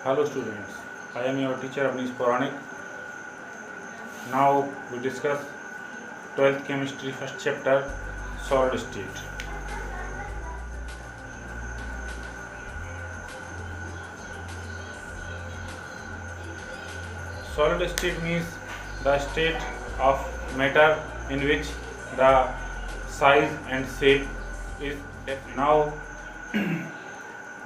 Hello students, I am your teacher Abnish Puranik. Now we discuss 12th chemistry first chapter solid state. Solid state means the state of matter in which the size and shape is defined. Now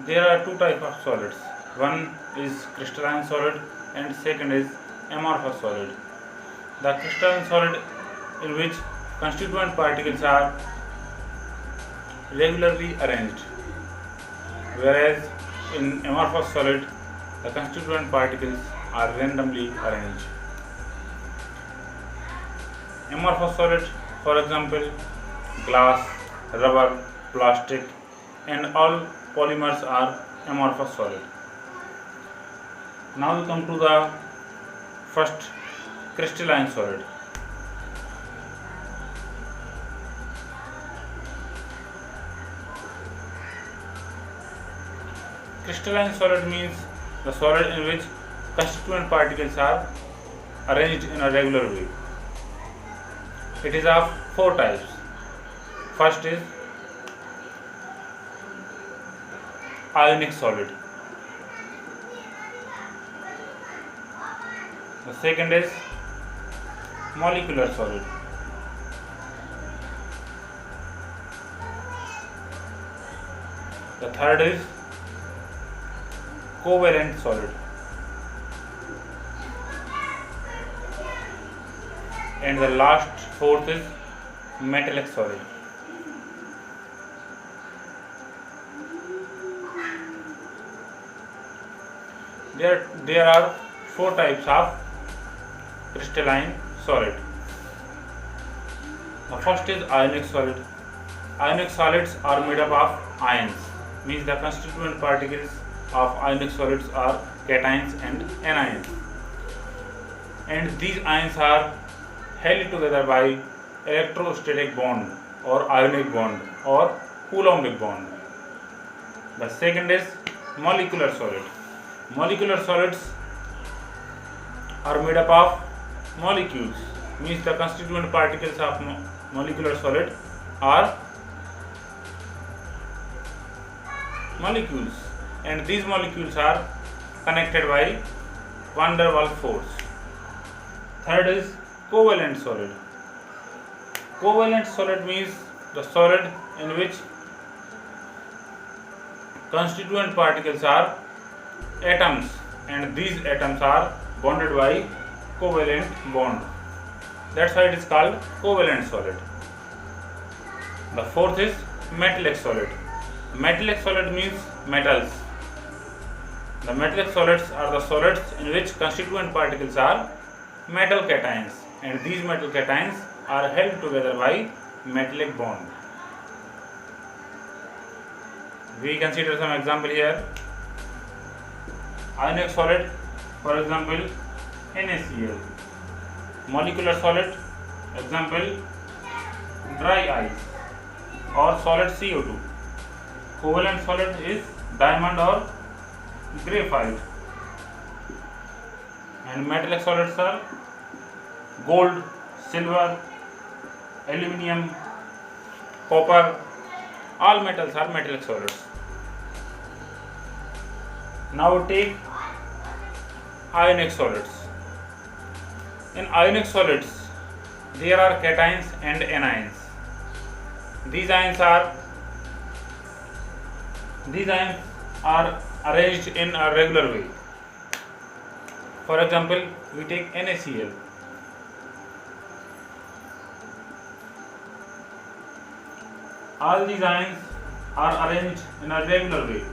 there are two types of solids. One is crystalline solid and second is amorphous solid. The crystalline solid in which constituent particles are regularly arranged, whereas in amorphous solid the constituent particles are randomly arranged. Amorphous solid, for example, glass, rubber, plastic, and all polymers are amorphous solid. Now we come to the first crystalline solid. Crystalline solid means the solid in which constituent particles are arranged in a regular way. It is of four types. First is ionic solid. The second is molecular solid. The third is covalent solid. And the last fourth is metallic solid. There are four types of crystalline solid. The first is ionic solid. Ionic solids are made up of ions, means the constituent particles of ionic solids are cations and anions, and these ions are held together by electrostatic bond or ionic bond or Coulombic bond. The second is molecular solid. Molecular solids are made up of molecules, means the constituent particles of molecular solid are molecules, and these molecules are connected by van der Waals force. Third is covalent solid. Covalent solid means the solid in which constituent particles are atoms, and these atoms are bonded by covalent bond. That's why it is called covalent solid. The fourth is metallic solid. Metallic solid means metals. The metallic solids are the solids in which constituent particles are metal cations, and these metal cations are held together by metallic bond. We consider some example here. Ionic solid, for example, NaCl. Molecular solid, example, dry ice or solid CO2. Covalent solid is diamond or graphite, and metallic solids are gold, silver, aluminium, copper. All metals are metallic solids. Now take ionic solids. In ionic solids there are cations and anions. These ions are arranged in a regular way. For example, we take NaCl. All these ions are arranged in a regular way.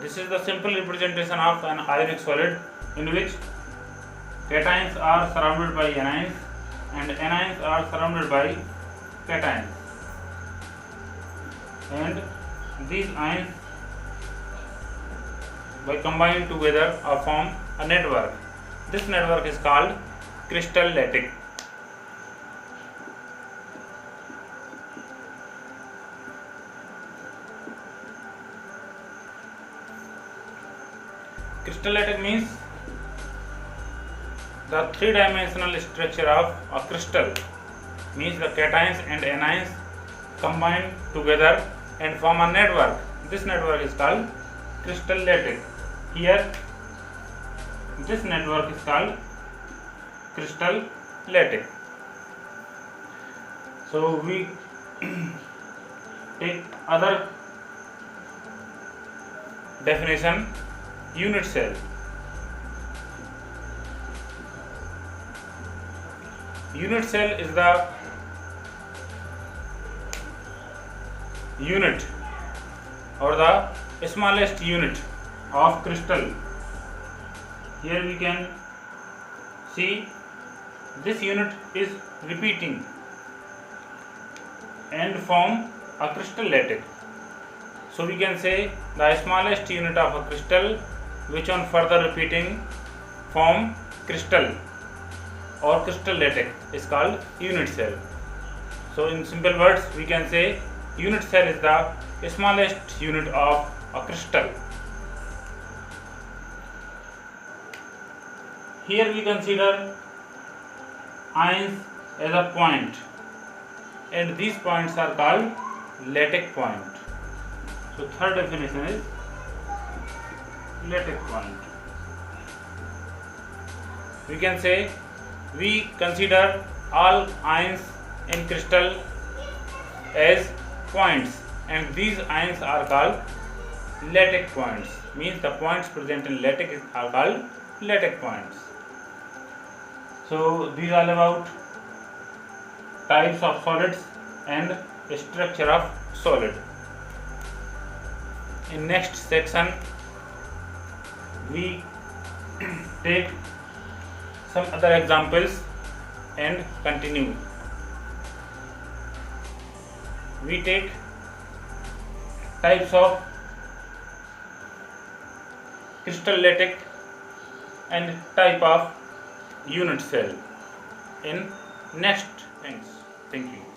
This is the simple representation of an ionic solid in which cations are surrounded by anions and anions are surrounded by cations, and these ions by combining together form a network. This network is called crystal lattice. Crystal lattice means the three-dimensional structure of a crystal, means the cations and anions combine together and form a network. This network is called crystal lattice. Here, this network is called crystal lattice. So we take other definition. Unit cell. Unit cell is the unit or the smallest unit of crystal. Here we can see this unit is repeating and form a crystal lattice. So we can say the smallest unit of a crystal which on further repeating form crystal or crystal lattice is called unit cell. So in simple words we can say unit cell is the smallest unit of a crystal. Here we consider ions as a point, and these points are called lattice point. So third definition is lattice point. We can say we consider all ions in crystal as points, and these ions are called lattice points, means the points present in lattice are called lattice points. So these are about types of solids and structure of solid. In next section we take some other examples and continue. We take types of crystal lattice and type of unit cell in next. Thank you.